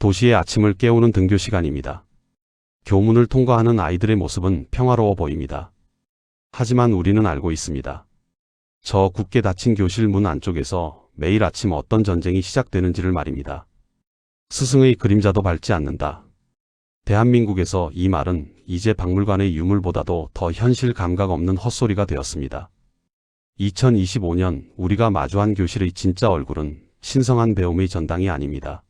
도시의 아침을 깨우는 등교 시간입니다. 교문을 통과하는 아이들의 모습은 평화로워 보입니다. 하지만 우리는 알고 있습니다. 저 굳게 닫힌 교실 문 안쪽에서 매일 아침 어떤 전쟁이 시작되는지를 말입니다. 스승의 그림자도 밟지 않는다. 대한민국에서 이 말은 이제 박물관의 유물보다도 더 현실 감각 없는 헛소리가 되었습니다. 2025년 우리가 마주한 교실의 진짜 얼굴은 신성한 배움의 전당이 아닙니다.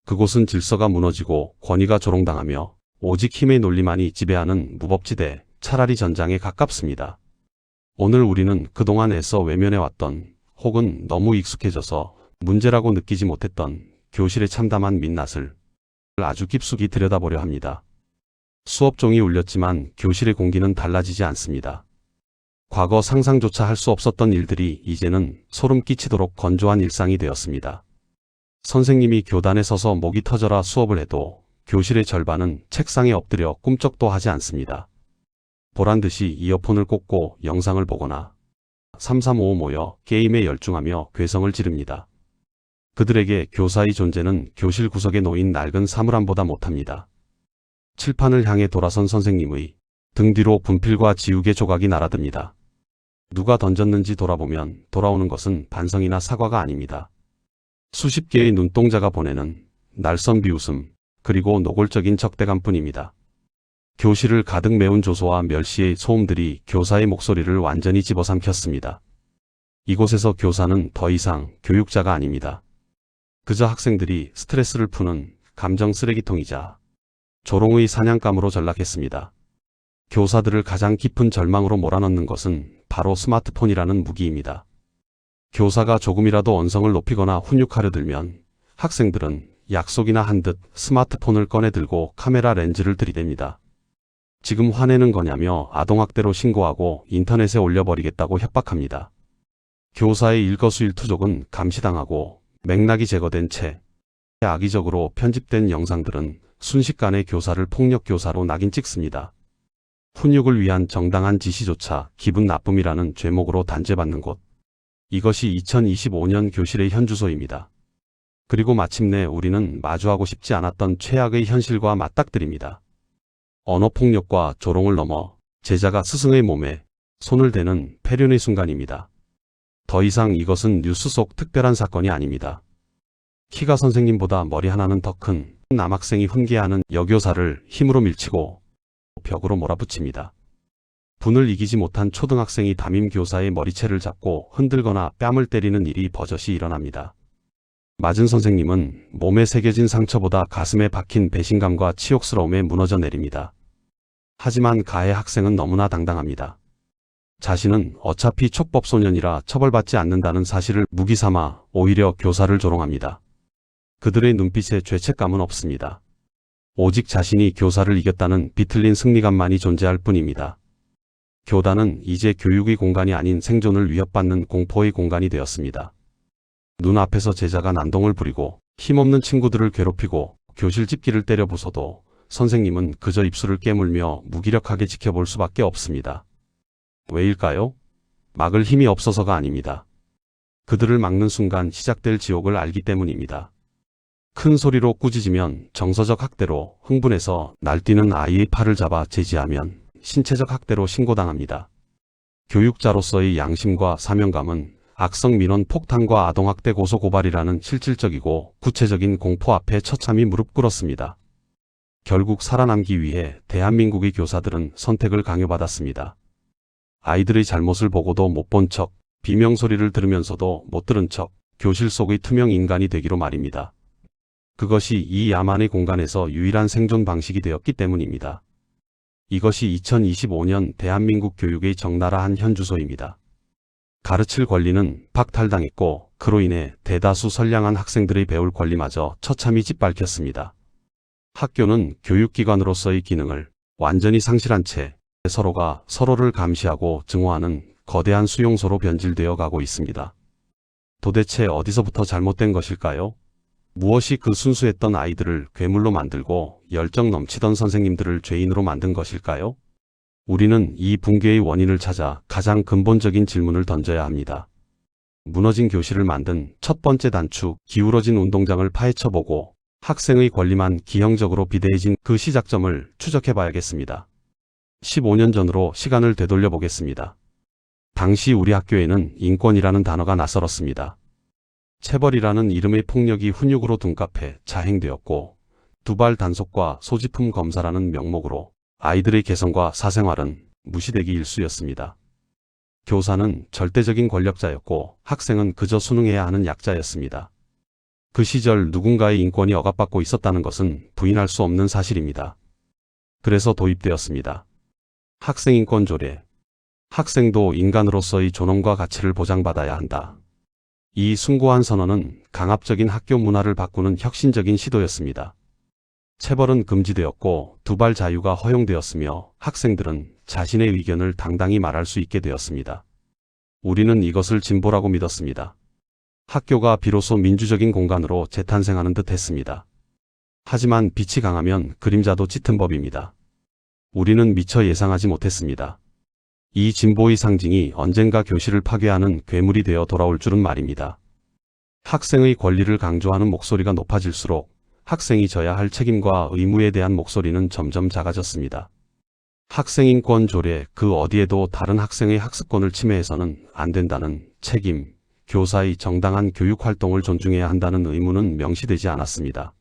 그곳은 질서가 무너지고 권위가 조롱당하며 오직 힘의 논리만이 지배하는 무법지대, 차라리 전장에 가깝습니다. 오늘 우리는 그동안 애써 외면해왔던 혹은 너무 익숙해져서 문제라고 느끼지 못했던 교실의 참담한 민낯을 아주 깊숙이 들여다보려 합니다. 수업종이 울렸지만 교실의 공기는 달라지지 않습니다. 과거 상상조차 할 수 없었던 일들이 이제는 소름 끼치도록 건조한 일상이 되었습니다. 선생님이 교단에 서서 목이 터져라 수업을 해도 교실의 절반은 책상에 엎드려 꿈쩍도 하지 않습니다. 보란듯이 이어폰을 꽂고 영상을 보거나 335 모여 게임에 열중하며 괴성을 지릅니다. 그들에게 교사의 존재는 교실 구석에 놓인 낡은 사물함보다 못합니다. 칠판을 향해 돌아선 선생님의 등 뒤로 분필과 지우개 조각이 날아듭니다. 누가 던졌는지 돌아보면 돌아오는 것은 반성이나 사과가 아닙니다. 수십 개의 눈동자가 보내는 날선 비웃음, 그리고 노골적인 적대감뿐입니다. 교실을 가득 메운 조소와 멸시의 소음들이 교사의 목소리를 완전히 집어삼켰습니다. 이곳에서 교사는 더 이상 교육자가 아닙니다. 그저 학생들이 스트레스를 푸는 감정 쓰레기통이자 조롱의 사냥감으로 전락했습니다. 교사들을 가장 깊은 절망으로 몰아넣는 것은 바로 스마트폰이라는 무기입니다. 교사가 조금이라도 언성을 높이거나 훈육하려 들면 학생들은 약속이나 한 듯 스마트폰을 꺼내 들고 카메라 렌즈를 들이댑니다. 지금 화내는 거냐며 아동학대로 신고하고 인터넷에 올려버리겠다고 협박합니다. 교사의 일거수일투족은 감시당하고 맥락이 제거된 채 악의적으로 편집된 영상들은 순식간에 교사를 폭력교사로 낙인 찍습니다. 훈육을 위한 정당한 지시조차 기분 나쁨이라는 죄목으로 단죄받는 곳. 이것이 2025년 교실의 현주소입니다. 그리고 마침내 우리는 마주하고 싶지 않았던 최악의 현실과 맞닥뜨립니다. 언어폭력과 조롱을 넘어 제자가 스승의 몸에 손을 대는 패륜의 순간입니다. 더 이상 이것은 뉴스 속 특별한 사건이 아닙니다. 키가 선생님보다 머리 하나는 더 큰 남학생이 훈계하는 여교사를 힘으로 밀치고 벽으로 몰아붙입니다. 분을 이기지 못한 초등학생이 담임 교사의 머리채를 잡고 흔들거나 뺨을 때리는 일이 버젓이 일어납니다. 맞은 선생님은 몸에 새겨진 상처보다 가슴에 박힌 배신감과 치욕스러움에 무너져 내립니다. 하지만 가해 학생은 너무나 당당합니다. 자신은 어차피 촉법소년이라 처벌받지 않는다는 사실을 무기 삼아 오히려 교사를 조롱합니다. 그들의 눈빛에 죄책감은 없습니다. 오직 자신이 교사를 이겼다는 비틀린 승리감만이 존재할 뿐입니다. 교단은 이제 교육의 공간이 아닌 생존을 위협받는 공포의 공간이 되었습니다. 눈앞에서 제자가 난동을 부리고 힘없는 친구들을 괴롭히고 교실 집기를 때려 부숴도 선생님은 그저 입술을 깨물며 무기력하게 지켜볼 수밖에 없습니다. 왜일까요? 막을 힘이 없어서가 아닙니다. 그들을 막는 순간 시작될 지옥을 알기 때문입니다. 큰 소리로 꾸짖으면 정서적 학대로, 흥분해서 날뛰는 아이의 팔을 잡아 제지하면 신체적 학대로 신고당합니다. 교육자로서의 양심과 사명감은 악성 민원 폭탄과 아동학대 고소고발이라는 실질적이고 구체적인 공포 앞에 처참히 무릎 꿇었습니다. 결국 살아남기 위해 대한민국의 교사들은 선택을 강요받았습니다. 아이들의 잘못을 보고도 못 본 척, 비명소리를 들으면서도 못 들은 척, 교실 속의 투명 인간이 되기로 말입니다. 그것이 이 야만의 공간에서 유일한 생존 방식이 되었기 때문입니다. 이것이 2025년 대한민국 교육의 적나라한 현주소입니다. 가르칠 권리는 박탈당했고 그로 인해 대다수 선량한 학생들의 배울 권리마저 처참히 짓밟혔습니다. 학교는 교육기관으로서의 기능을 완전히 상실한 채 서로가 서로를 감시하고 증오하는 거대한 수용소로 변질되어 가고 있습니다. 도대체 어디서부터 잘못된 것일까요? 무엇이 그 순수했던 아이들을 괴물로 만들고 열정 넘치던 선생님들을 죄인으로 만든 것일까요? 우리는 이 붕괴의 원인을 찾아 가장 근본적인 질문을 던져야 합니다. 무너진 교실을 만든 첫 번째 단축, 기울어진 운동장을 파헤쳐보고 학생의 권리만 기형적으로 비대해진 그 시작점을 추적해 봐야겠습니다. 15년 전으로 시간을 되돌려 보겠습니다. 당시 우리 학교에는 인권이라는 단어가 낯설었습니다. 체벌이라는 이름의 폭력이 훈육으로 둔갑해 자행되었고, 두발 단속과 소지품 검사라는 명목으로 아이들의 개성과 사생활은 무시되기 일쑤였습니다. 교사는 절대적인 권력자였고 학생은 그저 순응해야 하는 약자였습니다. 그 시절 누군가의 인권이 억압받고 있었다는 것은 부인할 수 없는 사실입니다. 그래서 도입되었습니다. 학생인권조례. 학생도 인간으로서의 존엄과 가치를 보장받아야 한다. 이 숭고한 선언은 강압적인 학교 문화를 바꾸는 혁신적인 시도였습니다. 체벌은 금지되었고 두발 자유가 허용되었으며 학생들은 자신의 의견을 당당히 말할 수 있게 되었습니다. 우리는 이것을 진보라고 믿었습니다. 학교가 비로소 민주적인 공간으로 재탄생하는 듯 했습니다. 하지만 빛이 강하면 그림자도 짙은 법입니다. 우리는 미처 예상하지 못했습니다. 이 진보의 상징이 언젠가 교실을 파괴하는 괴물이 되어 돌아올 줄은 말입니다. 학생의 권리를 강조하는 목소리가 높아질수록 학생이 져야 할 책임과 의무에 대한 목소리는 점점 작아졌습니다. 학생인권 조례 그 어디에도 다른 학생의 학습권을 침해해서는 안 된다는 책임, 교사의 정당한 교육활동을 존중해야 한다는 의무는 명시되지 않았습니다.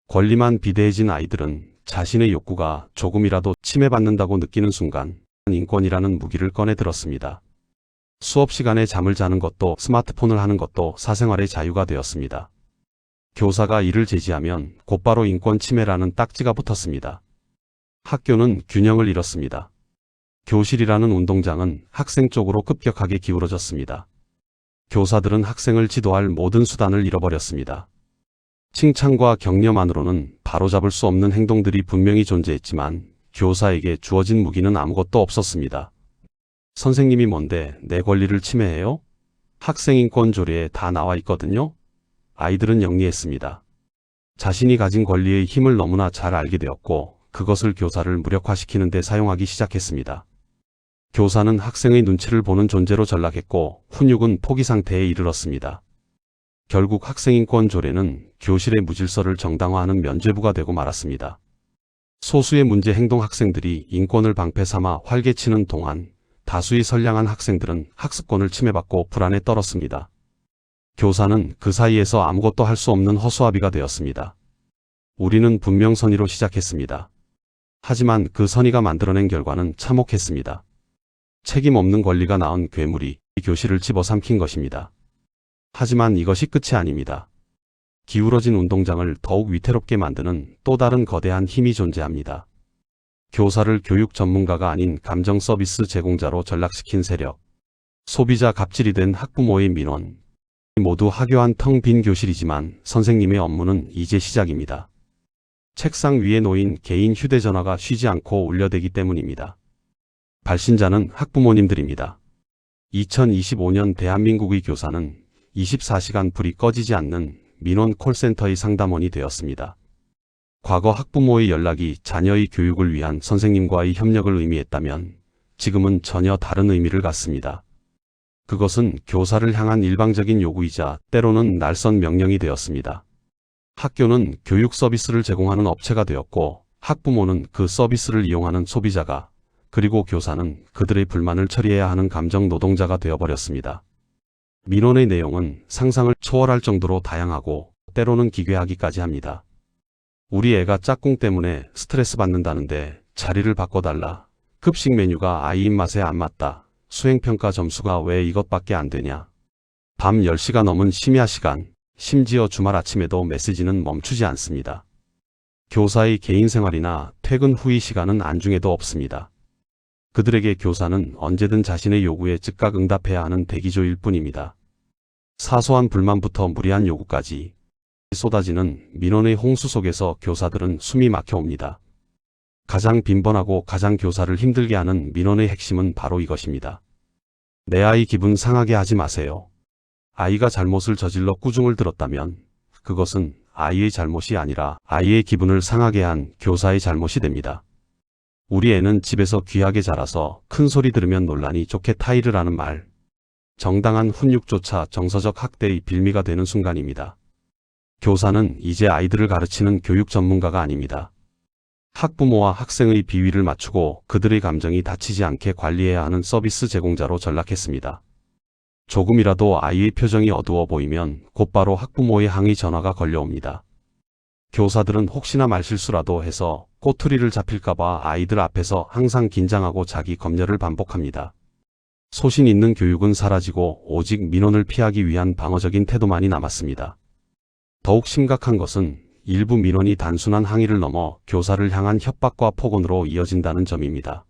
권리만 비대해진 아이들은 자신의 욕구가 조금이라도 침해받는다고 느끼는 순간 인권이라는 무기를 꺼내 들었습니다. 수업 시간에 잠을 자는 것도 스마트폰을 하는 것도 사생활의 자유가 되었습니다. 교사가 이를 제지하면 곧바로 인권 침해라는 딱지가 붙었습니다. 학교는 균형을 잃었습니다. 교실이라는 운동장은 학생 쪽으로 급격하게 기울어졌습니다. 교사들은 학생을 지도할 모든 수단을 잃어버렸습니다. 칭찬과 격려만으로는 바로잡을 수 없는 행동들이 분명히 존재했지만 교사에게 주어진 무기는 아무것도 없었습니다. 선생님이 뭔데 내 권리를 침해해요? 학생인권 조례에 다 나와 있거든요. 아이들은 영리했습니다. 자신이 가진 권리의 힘을 너무나 잘 알게 되었고 그것을 교사를 무력화시키는 데 사용하기 시작했습니다. 교사는 학생의 눈치를 보는 존재로 전락했고 훈육은 포기 상태에 이르렀습니다. 결국 학생인권 조례는 교실의 무질서를 정당화하는 면죄부가 되고 말았습니다. 소수의 문제 행동 학생들이 인권을 방패 삼아 활개치는 동안 다수의 선량한 학생들은 학습권을 침해받고 불안에 떨었습니다. 교사는 그 사이에서 아무것도 할 수 없는 허수아비가 되었습니다. 우리는 분명 선의로 시작했습니다. 하지만 그 선의가 만들어낸 결과는 참혹했습니다. 책임 없는 권리가 낳은 괴물이 교실을 집어삼킨 것입니다. 하지만 이것이 끝이 아닙니다. 기울어진 운동장을 더욱 위태롭게 만드는 또 다른 거대한 힘이 존재합니다. 교사를 교육 전문가가 아닌 감정 서비스 제공자로 전락시킨 세력. 소비자 갑질이 된 학부모의 민원. 모두 하교한 텅 빈 교실이지만 선생님의 업무는 이제 시작입니다. 책상 위에 놓인 개인 휴대전화가 쉬지 않고 울려대기 때문입니다. 발신자는 학부모님들입니다. 2025년 대한민국의 교사는 24시간 불이 꺼지지 않는 민원 콜센터의 상담원이 되었습니다. 과거 학부모의 연락이 자녀의 교육을 위한 선생님과의 협력을 의미했다면 지금은 전혀 다른 의미를 갖습니다. 그것은 교사를 향한 일방적인 요구이자 때로는 날선 명령이 되었습니다. 학교는 교육 서비스를 제공하는 업체가 되었고 학부모는 그 서비스를 이용하는 소비자가 그리고 교사는 그들의 불만을 처리해야 하는 감정 노동자가 되어버렸습니다. 민원의 내용은 상상을 초월할 정도로 다양하고 때로는 기괴하기까지 합니다. 우리 애가 짝꿍 때문에 스트레스 받는다는데 자리를 바꿔달라. 급식 메뉴가 아이 입맛에 안 맞다. 수행평가 점수가 왜 이것밖에 안 되냐. 밤 10시가 넘은 심야 시간, 심지어 주말 아침에도 메시지는 멈추지 않습니다. 교사의 개인 생활이나 퇴근 후의 시간은 안중에도 없습니다. 그들에게 교사는 언제든 자신의 요구에 즉각 응답해야 하는 대기조일 뿐입니다. 사소한 불만부터 무리한 요구까지 쏟아지는 민원의 홍수 속에서 교사들은 숨이 막혀옵니다. 가장 빈번하고 가장 교사를 힘들게 하는 민원의 핵심은 바로 이것입니다. 내 아이 기분 상하게 하지 마세요. 아이가 잘못을 저질러 꾸중을 들었다면 그것은 아이의 잘못이 아니라 아이의 기분을 상하게 한 교사의 잘못이 됩니다. 우리 애는 집에서 귀하게 자라서 큰 소리 들으면 논란이 좋게 타이를 하는 말. 정당한 훈육조차 정서적 학대의 빌미가 되는 순간입니다. 교사는 이제 아이들을 가르치는 교육 전문가가 아닙니다. 학부모와 학생의 비위를 맞추고 그들의 감정이 다치지 않게 관리해야 하는 서비스 제공자로 전락했습니다. 조금이라도 아이의 표정이 어두워 보이면 곧바로 학부모의 항의 전화가 걸려옵니다. 교사들은 혹시나 말실수라도 해서 꼬투리를 잡힐까봐 아이들 앞에서 항상 긴장하고 자기 검열을 반복합니다. 소신 있는 교육은 사라지고 오직 민원을 피하기 위한 방어적인 태도만이 남았습니다. 더욱 심각한 것은 일부 민원이 단순한 항의를 넘어 교사를 향한 협박과 폭언으로 이어진다는 점입니다.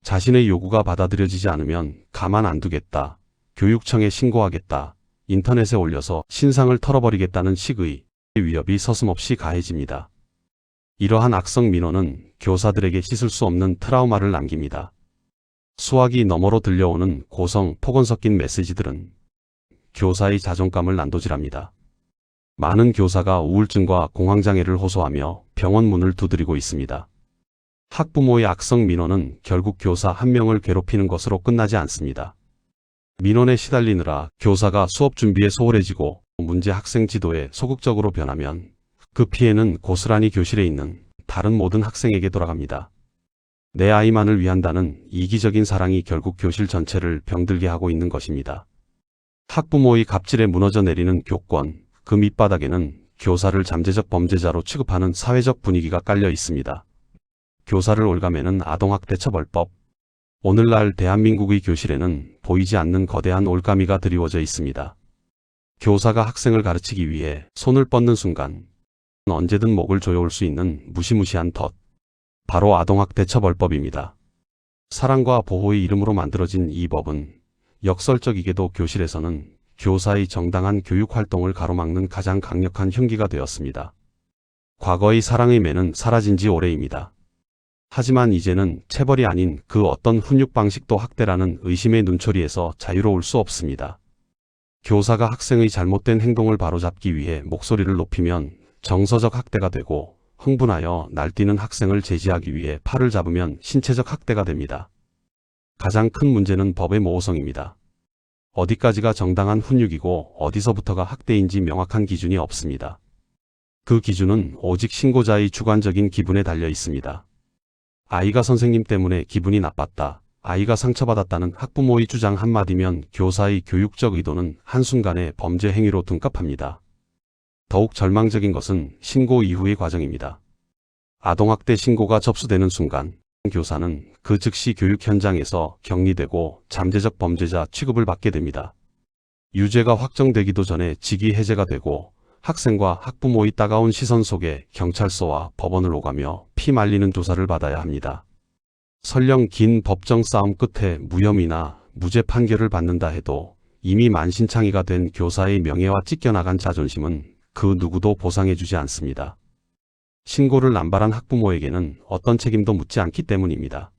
자신의 요구가 받아들여지지 않으면 가만 안 두겠다, 교육청에 신고하겠다, 인터넷에 올려서 신상을 털어버리겠다는 식의 위협이 서슴없이 가해집니다. 이러한 악성 민원은 교사들에게 씻을 수 없는 트라우마를 남깁니다. 수화기 너머로 들려오는 고성, 폭언 섞인 메시지들은 교사의 자존감을 난도질합니다. 많은 교사가 우울증과 공황장애를 호소하며 병원 문을 두드리고 있습니다. 학부모의 악성 민원은 결국 교사 한 명을 괴롭히는 것으로 끝나지 않습니다. 민원에 시달리느라 교사가 수업 준비에 소홀해지고 문제 학생 지도에 소극적으로 변하면 그 피해는 고스란히 교실에 있는 다른 모든 학생에게 돌아갑니다. 내 아이만을 위한다는 이기적인 사랑이 결국 교실 전체를 병들게 하고 있는 것입니다. 학부모의 갑질에 무너져 내리는 교권, 그 밑바닥에는 교사를 잠재적 범죄자로 취급하는 사회적 분위기가 깔려 있습니다. 교사를 올가매는 아동학대처벌법. 오늘날 대한민국의 교실에는 보이지 않는 거대한 올가미가 드리워져 있습니다. 교사가 학생을 가르치기 위해 손을 뻗는 순간 언제든 목을 조여올 수 있는 무시무시한 덫. 바로 아동학대처벌법입니다. 사랑과 보호의 이름으로 만들어진 이 법은 역설적이게도 교실에서는 교사의 정당한 교육활동을 가로막는 가장 강력한 흉기가 되었습니다. 과거의 사랑의 매는 사라진 지 오래입니다. 하지만 이제는 체벌이 아닌 그 어떤 훈육 방식도 학대라는 의심의 눈초리에서 자유로울 수 없습니다. 교사가 학생의 잘못된 행동을 바로잡기 위해 목소리를 높이면 정서적 학대가 되고, 흥분하여 날뛰는 학생을 제지하기 위해 팔을 잡으면 신체적 학대가 됩니다. 가장 큰 문제는 법의 모호성입니다. 어디까지가 정당한 훈육이고 어디서부터가 학대인지 명확한 기준이 없습니다. 그 기준은 오직 신고자의 주관적인 기분에 달려 있습니다. 아이가 선생님 때문에 기분이 나빴다, 아이가 상처받았다는 학부모의 주장 한마디면 교사의 교육적 의도는 한순간에 범죄 행위로 둔갑합니다. 더욱 절망적인 것은 신고 이후의 과정입니다. 아동학대 신고가 접수되는 순간 교사는 그 즉시 교육 현장에서 격리되고 잠재적 범죄자 취급을 받게 됩니다. 유죄가 확정되기도 전에 직위 해제가 되고 학생과 학부모의 따가운 시선 속에 경찰서와 법원을 오가며 피 말리는 조사를 받아야 합니다. 설령 긴 법정 싸움 끝에 무혐의나 무죄 판결을 받는다 해도 이미 만신창이가 된 교사의 명예와 찢겨나간 자존심은 그 누구도 보상해주지 않습니다. 신고를 남발한 학부모에게는 어떤 책임도 묻지 않기 때문입니다.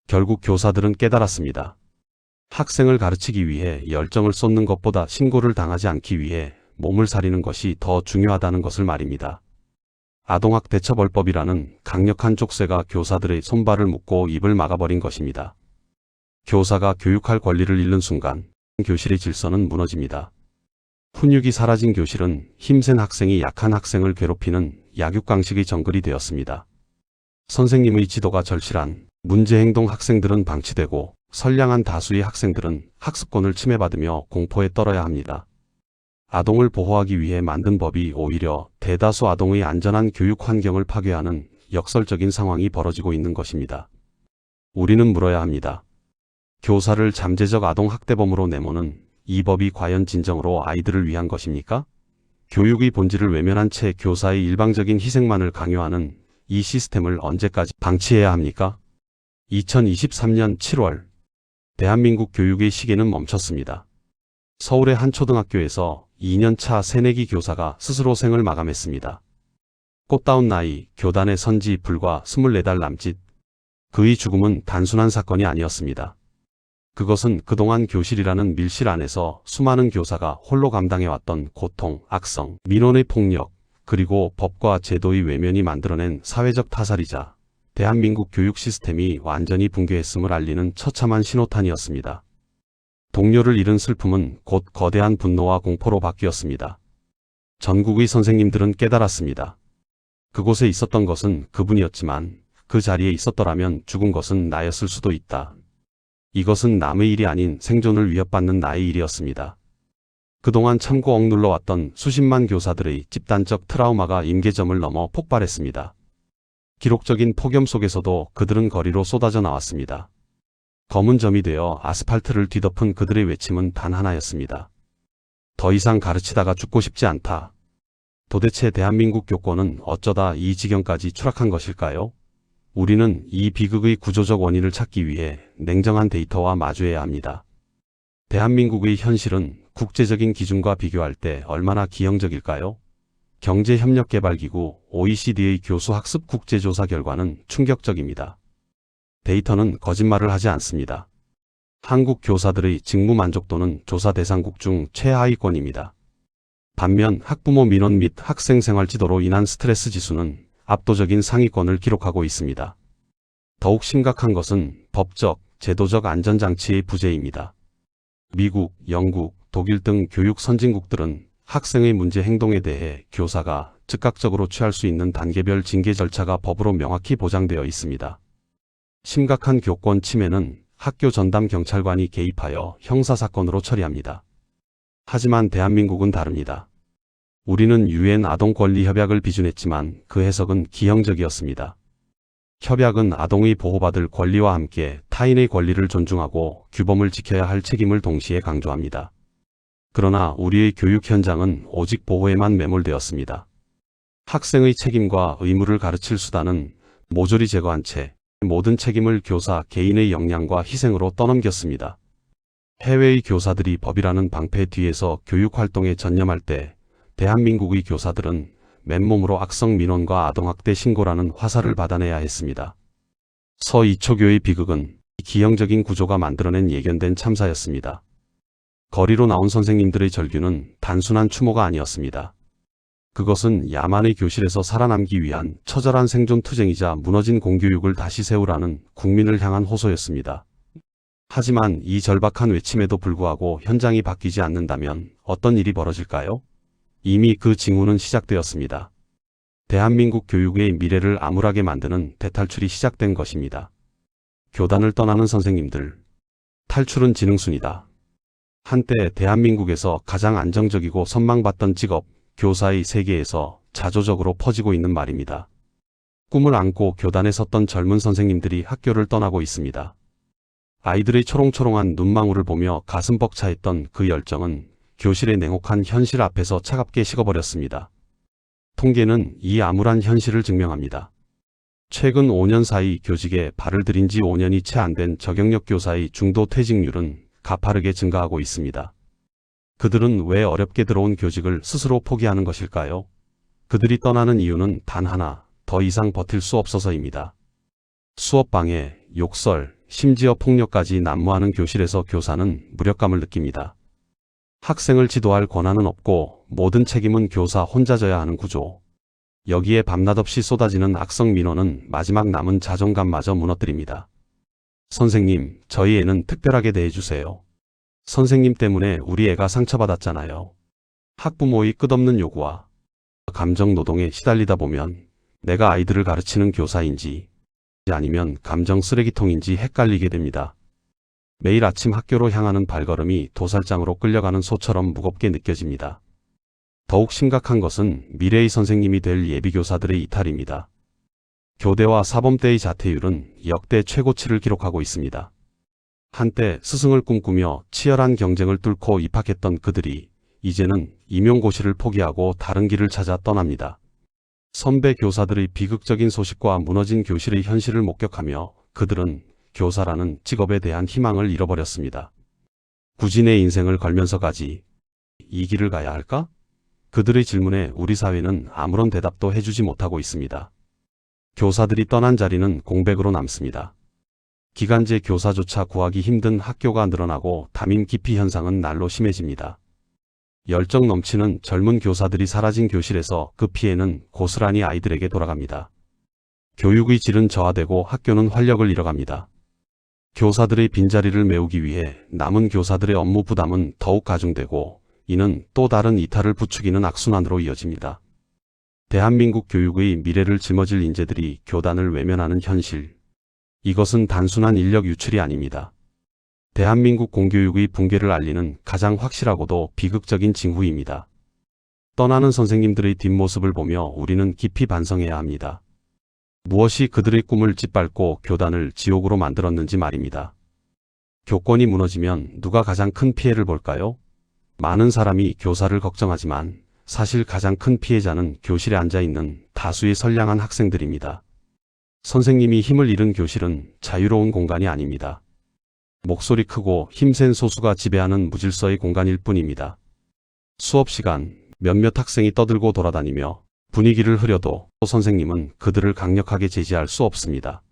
결국 교사들은 깨달았습니다. 학생을 가르치기 위해 열정을 쏟는 것보다 신고를 당하지 않기 위해 몸을 사리는 것이 더 중요하다는 것을 말입니다. 아동학대처벌법이라는 강력한 족쇄가 교사들의 손발을 묶고 입을 막아버린 것입니다. 교사가 교육할 권리를 잃는 순간 교실의 질서는 무너집니다. 훈육이 사라진 교실은 힘센 학생이 약한 학생을 괴롭히는 약육강식의 정글이 되었습니다. 선생님의 지도가 절실한 문제행동 학생들은 방치되고 선량한 다수의 학생들은 학습권을 침해받으며 공포에 떨어야 합니다. 아동을 보호하기 위해 만든 법이 오히려 대다수 아동의 안전한 교육 환경을 파괴하는 역설적인 상황이 벌어지고 있는 것입니다. 우리는 물어야 합니다. 교사를 잠재적 아동학대범으로 내모는 이 법이 과연 진정으로 아이들을 위한 것입니까? 교육의 본질을 외면한 채 교사의 일방적인 희생만을 강요하는 이 시스템을 언제까지 방치해야 합니까? 2023년 7월 대한민국 교육의 시계는 멈췄습니다. 서울의 한 초등학교에서 2년차 새내기 교사가 스스로 생을 마감했습니다. 꽃다운 나이, 교단의 선지 불과 24달 남짓. 그의 죽음은 단순한 사건이 아니었습니다. 그것은 그동안 교실이라는 밀실 안에서 수많은 교사가 홀로 감당해왔던 고통, 악성, 민원의 폭력, 그리고 법과 제도의 외면이 만들어낸 사회적 타살이자 대한민국 교육 시스템이 완전히 붕괴했음을 알리는 처참한 신호탄이었습니다. 동료를 잃은 슬픔은 곧 거대한 분노와 공포로 바뀌었습니다. 전국의 선생님들은 깨달았습니다. 그곳에 있었던 것은 그분이었지만 그 자리에 있었더라면 죽은 것은 나였을 수도 있다. 이것은 남의 일이 아닌 생존을 위협받는 나의 일이었습니다. 그동안 참고 억눌러왔던 수십만 교사들의 집단적 트라우마가 임계점을 넘어 폭발했습니다. 기록적인 폭염 속에서도 그들은 거리로 쏟아져 나왔습니다. 검은 점이 되어 아스팔트를 뒤덮은 그들의 외침은 단 하나였습니다. 더 이상 가르치다가 죽고 싶지 않다. 도대체 대한민국 교권은 어쩌다 이 지경까지 추락한 것일까요? 우리는 이 비극의 구조적 원인을 찾기 위해 냉정한 데이터와 마주해야 합니다. 대한민국의 현실은 국제적인 기준과 비교할 때 얼마나 기형적일까요? 경제협력개발기구 OECD의 교수학습 국제조사 결과는 충격적입니다. 데이터는 거짓말을 하지 않습니다. 한국 교사들의 직무 만족도는 조사 대상국 중 최하위권입니다. 반면 학부모 민원 및 학생 생활 지도로 인한 스트레스 지수는 압도적인 상위권을 기록하고 있습니다. 더욱 심각한 것은 법적, 제도적 안전장치의 부재입니다. 미국, 영국, 독일 등 교육 선진국들은 학생의 문제 행동에 대해 교사가 즉각적으로 취할 수 있는 단계별 징계 절차가 법으로 명확히 보장되어 있습니다. 심각한 교권 침해는 학교 전담 경찰관이 개입하여 형사사건으로 처리합니다. 하지만 대한민국은 다릅니다. 우리는 UN 아동권리협약을 비준했지만 그 해석은 기형적이었습니다. 협약은 아동의 보호받을 권리와 함께 타인의 권리를 존중하고 규범을 지켜야 할 책임을 동시에 강조합니다. 그러나 우리의 교육 현장은 오직 보호에만 매몰되었습니다. 학생의 책임과 의무를 가르칠 수단은 모조리 제거한 채 모든 책임을 교사 개인의 역량과 희생으로 떠넘겼습니다. 해외의 교사들이 법이라는 방패 뒤에서 교육활동에 전념할 때 대한민국의 교사들은 맨몸으로 악성 민원과 아동학대 신고라는 화살을 받아내야 했습니다. 서이초교의 비극은 이 기형적인 구조가 만들어낸 예견된 참사였습니다. 거리로 나온 선생님들의 절규는 단순한 추모가 아니었습니다. 그것은 야만의 교실에서 살아남기 위한 처절한 생존 투쟁이자 무너진 공교육을 다시 세우라는 국민을 향한 호소였습니다. 하지만 이 절박한 외침에도 불구하고 현장이 바뀌지 않는다면 어떤 일이 벌어질까요? 이미 그 징후는 시작되었습니다. 대한민국 교육의 미래를 암울하게 만드는 대탈출이 시작된 것입니다. 교단을 떠나는 선생님들. 탈출은 지능순이다. 한때 대한민국에서 가장 안정적이고 선망받던 직업, 교사의 세계에서 자조적으로 퍼지고 있는 말입니다. 꿈을 안고 교단에 섰던 젊은 선생님들이 학교를 떠나고 있습니다. 아이들의 초롱초롱한 눈망울을 보며 가슴 벅차했던 그 열정은 교실의 냉혹한 현실 앞에서 차갑게 식어버렸습니다. 통계는 이 암울한 현실을 증명합니다. 최근 5년 사이 교직에 발을 들인 지 5년이 채 안 된 저경력 교사의 중도 퇴직률은 가파르게 증가하고 있습니다. 그들은 왜 어렵게 들어온 교직을 스스로 포기하는 것일까요? 그들이 떠나는 이유는 단 하나, 더 이상 버틸 수 없어서입니다. 수업 방해, 욕설, 심지어 폭력까지 난무하는 교실에서 교사는 무력감을 느낍니다. 학생을 지도할 권한은 없고 모든 책임은 교사 혼자 져야 하는 구조. 여기에 밤낮 없이 쏟아지는 악성 민원은 마지막 남은 자존감마저 무너뜨립니다. 선생님, 저희 애는 특별하게 대해주세요. 선생님 때문에 우리 애가 상처받았잖아요. 학부모의 끝없는 요구와 감정 노동에 시달리다 보면 내가 아이들을 가르치는 교사인지 아니면 감정 쓰레기통인지 헷갈리게 됩니다. 매일 아침 학교로 향하는 발걸음이 도살장으로 끌려가는 소처럼 무겁게 느껴집니다. 더욱 심각한 것은 미래의 선생님이 될 예비교사들의 이탈입니다. 교대와 사범대의 자퇴율은 역대 최고치를 기록하고 있습니다. 한때 스승을 꿈꾸며 치열한 경쟁을 뚫고 입학했던 그들이 이제는 임용고시를 포기하고 다른 길을 찾아 떠납니다. 선배 교사들의 비극적인 소식과 무너진 교실의 현실을 목격하며 그들은 교사라는 직업에 대한 희망을 잃어버렸습니다. 굳이 내 인생을 걸면서까지 이 길을 가야 할까? 그들의 질문에 우리 사회는 아무런 대답도 해주지 못하고 있습니다. 교사들이 떠난 자리는 공백으로 남습니다. 기간제 교사조차 구하기 힘든 학교가 늘어나고 담임 기피 현상은 날로 심해집니다. 열정 넘치는 젊은 교사들이 사라진 교실에서 그 피해는 고스란히 아이들에게 돌아갑니다. 교육의 질은 저하되고 학교는 활력을 잃어갑니다. 교사들의 빈자리를 메우기 위해 남은 교사들의 업무 부담은 더욱 가중되고 이는 또 다른 이탈을 부추기는 악순환으로 이어집니다. 대한민국 교육의 미래를 짊어질 인재들이 교단을 외면하는 현실. 이것은 단순한 인력 유출이 아닙니다. 대한민국 공교육의 붕괴를 알리는 가장 확실하고도 비극적인 징후입니다. 떠나는 선생님들의 뒷모습을 보며 우리는 깊이 반성해야 합니다. 무엇이 그들의 꿈을 짓밟고 교단을 지옥으로 만들었는지 말입니다. 교권이 무너지면 누가 가장 큰 피해를 볼까요? 많은 사람이 교사를 걱정하지만 사실 가장 큰 피해자는 교실에 앉아있는 다수의 선량한 학생들입니다. 선생님이 힘을 잃은 교실은 자유로운 공간이 아닙니다. 목소리 크고 힘센 소수가 지배하는 무질서의 공간일 뿐입니다. 수업 시간 몇몇 학생이 떠들고 돌아다니며 분위기를 흐려도 선생님은 그들을 강력하게 제지할 수 없습니다.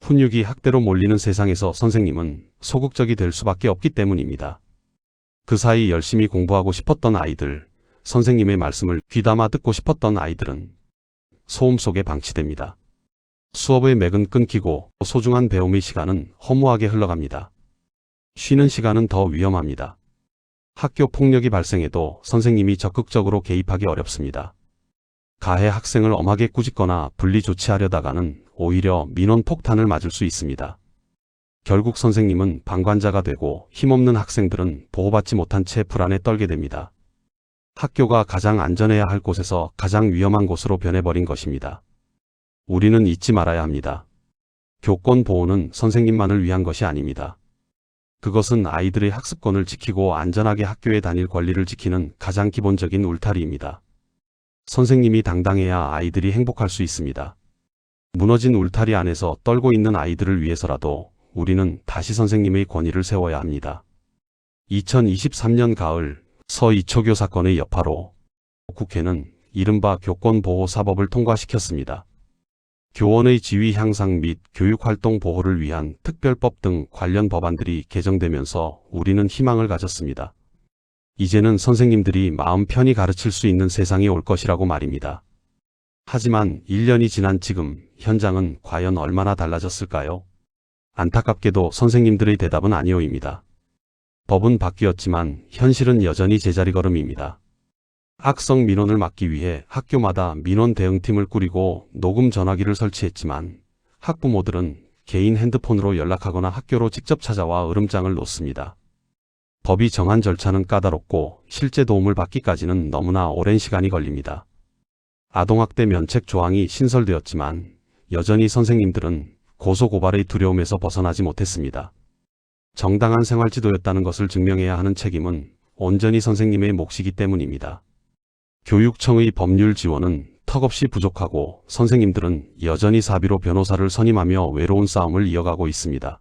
훈육이 학대로 몰리는 세상에서 선생님은 소극적이 될 수밖에 없기 때문입니다. 그 사이 열심히 공부하고 싶었던 아이들, 선생님의 말씀을 귀담아 듣고 싶었던 아이들은 소음 속에 방치됩니다. 수업의 맥은 끊기고 소중한 배움의 시간은 허무하게 흘러갑니다. 쉬는 시간은 더 위험합니다. 학교 폭력이 발생해도 선생님이 적극적으로 개입하기 어렵습니다. 가해 학생을 엄하게 꾸짖거나 분리 조치하려다가는 오히려 민원 폭탄을 맞을 수 있습니다. 결국 선생님은 방관자가 되고 힘없는 학생들은 보호받지 못한 채 불안에 떨게 됩니다. 학교가 가장 안전해야 할 곳에서 가장 위험한 곳으로 변해버린 것입니다. 우리는 잊지 말아야 합니다. 교권 보호는 선생님만을 위한 것이 아닙니다. 그것은 아이들의 학습권을 지키고 안전하게 학교에 다닐 권리를 지키는 가장 기본적인 울타리입니다. 선생님이 당당해야 아이들이 행복할 수 있습니다. 무너진 울타리 안에서 떨고 있는 아이들을 위해서라도 우리는 다시 선생님의 권위를 세워야 합니다. 2023년 가을 서이초교 사건의 여파로 국회는 이른바 교권보호사법을 통과시켰습니다. 교원의 지위 향상 및 교육활동 보호를 위한 특별법 등 관련 법안들이 개정되면서 우리는 희망을 가졌습니다. 이제는 선생님들이 마음 편히 가르칠 수 있는 세상이 올 것이라고 말입니다. 하지만 1년이 지난 지금 현장은 과연 얼마나 달라졌을까요? 안타깝게도 선생님들의 대답은 아니오입니다. 법은 바뀌었지만 현실은 여전히 제자리 걸음입니다. 악성 민원을 막기 위해 학교마다 민원 대응팀을 꾸리고 녹음 전화기를 설치했지만 학부모들은 개인 핸드폰으로 연락하거나 학교로 직접 찾아와 으름장을 놓습니다. 법이 정한 절차는 까다롭고 실제 도움을 받기까지는 너무나 오랜 시간이 걸립니다. 아동학대 면책 조항이 신설되었지만 여전히 선생님들은 고소고발의 두려움에서 벗어나지 못했습니다. 정당한 생활지도였다는 것을 증명해야 하는 책임은 온전히 선생님의 몫이기 때문입니다. 교육청의 법률 지원은 턱없이 부족하고 선생님들은 여전히 사비로 변호사를 선임하며 외로운 싸움을 이어가고 있습니다.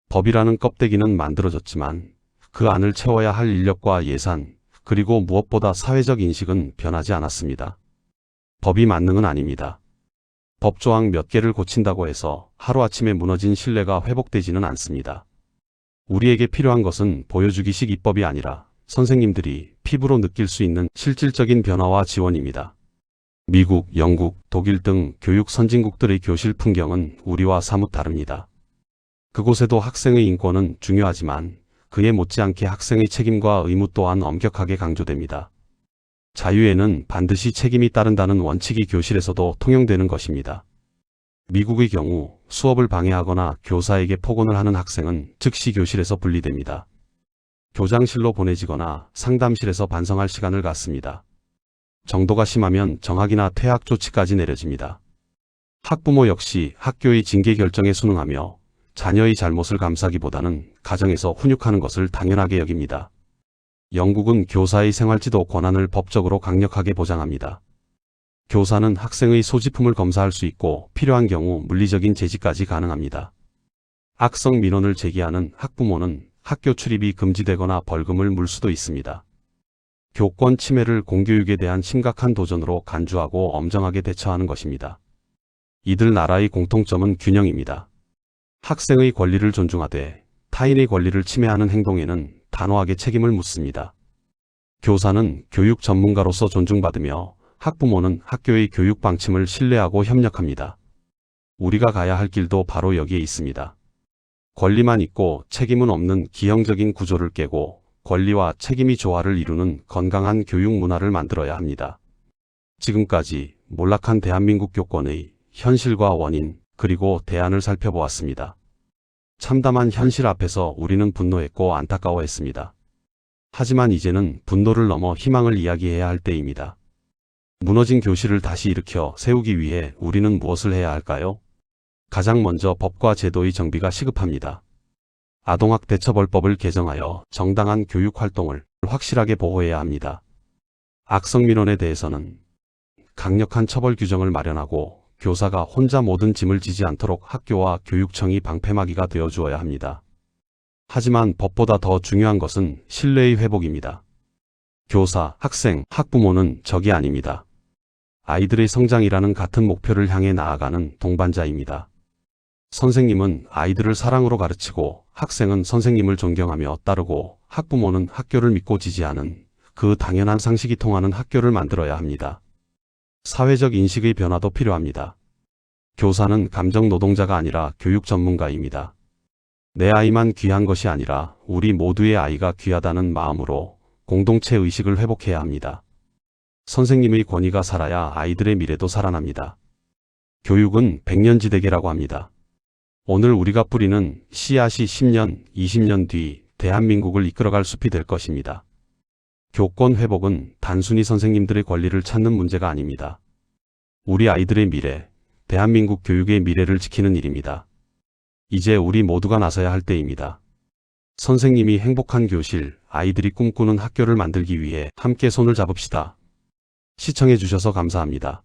법이라는 껍데기는 만들어졌지만 그 안을 채워야 할 인력과 예산, 그리고 무엇보다 사회적 인식은 변하지 않았습니다. 법이 만능은 아닙니다. 법조항 몇 개를 고친다고 해서 하루아침에 무너진 신뢰가 회복되지는 않습니다. 우리에게 필요한 것은 보여주기식 입법이 아니라 선생님들이 피부로 느낄 수 있는 실질적인 변화와 지원입니다. 미국, 영국, 독일 등 교육 선진국들의 교실 풍경은 우리와 사뭇 다릅니다. 그곳에도 학생의 인권은 중요하지만 그에 못지않게 학생의 책임과 의무 또한 엄격하게 강조됩니다. 자유에는 반드시 책임이 따른다는 원칙이 교실에서도 통용되는 것입니다. 미국의 경우 수업을 방해하거나 교사에게 폭언을 하는 학생은 즉시 교실에서 분리됩니다. 교장실로 보내지거나 상담실에서 반성할 시간을 갖습니다. 정도가 심하면 정학이나 퇴학 조치까지 내려집니다. 학부모 역시 학교의 징계 결정에 순응하며 자녀의 잘못을 감싸기보다는 가정에서 훈육하는 것을 당연하게 여깁니다. 영국은 교사의 생활지도 권한을 법적으로 강력하게 보장합니다. 교사는 학생의 소지품을 검사할 수 있고 필요한 경우 물리적인 제지까지 가능합니다. 악성 민원을 제기하는 학부모는 학교 출입이 금지되거나 벌금을 물 수도 있습니다. 교권 침해를 공교육에 대한 심각한 도전으로 간주하고 엄정하게 대처하는 것입니다. 이들 나라의 공통점은 균형입니다. 학생의 권리를 존중하되 타인의 권리를 침해하는 행동에는 단호하게 책임을 묻습니다. 교사는 교육 전문가로서 존중받으며 학부모는 학교의 교육 방침을 신뢰하고 협력합니다. 우리가 가야 할 길도 바로 여기에 있습니다. 권리만 있고 책임은 없는 기형적인 구조를 깨고 권리와 책임이 조화를 이루는 건강한 교육 문화를 만들어야 합니다. 지금까지 몰락한 대한민국 교권의 현실과 원인, 그리고 대안을 살펴보았습니다. 참담한 현실 앞에서 우리는 분노했고 안타까워했습니다. 하지만 이제는 분노를 넘어 희망을 이야기해야 할 때입니다. 무너진 교실을 다시 일으켜 세우기 위해 우리는 무엇을 해야 할까요? 가장 먼저 법과 제도의 정비가 시급합니다. 아동학대처벌법을 개정하여 정당한 교육 활동을 확실하게 보호해야 합니다. 악성 민원에 대해서는 강력한 처벌 규정을 마련하고 교사가 혼자 모든 짐을 지지 않도록 학교와 교육청이 방패막이가 되어 주어야 합니다. 하지만 법보다 더 중요한 것은 신뢰의 회복입니다. 교사, 학생, 학부모는 적이 아닙니다. 아이들의 성장이라는 같은 목표를 향해 나아가는 동반자입니다. 선생님은 아이들을 사랑으로 가르치고 학생은 선생님을 존경하며 따르고 학부모는 학교를 믿고 지지하는 그 당연한 상식이 통하는 학교를 만들어야 합니다. 사회적 인식의 변화도 필요합니다. 교사는 감정 노동자가 아니라 교육 전문가입니다. 내 아이만 귀한 것이 아니라 우리 모두의 아이가 귀하다는 마음으로 공동체 의식을 회복해야 합니다. 선생님의 권위가 살아야 아이들의 미래도 살아납니다. 교육은 백년지대계라고 합니다. 오늘 우리가 뿌리는 씨앗이 10년, 20년 뒤 대한민국을 이끌어갈 숲이 될 것입니다. 교권 회복은 단순히 선생님들의 권리를 찾는 문제가 아닙니다. 우리 아이들의 미래, 대한민국 교육의 미래를 지키는 일입니다. 이제 우리 모두가 나서야 할 때입니다. 선생님이 행복한 교실, 아이들이 꿈꾸는 학교를 만들기 위해 함께 손을 잡읍시다. 시청해 주셔서 감사합니다.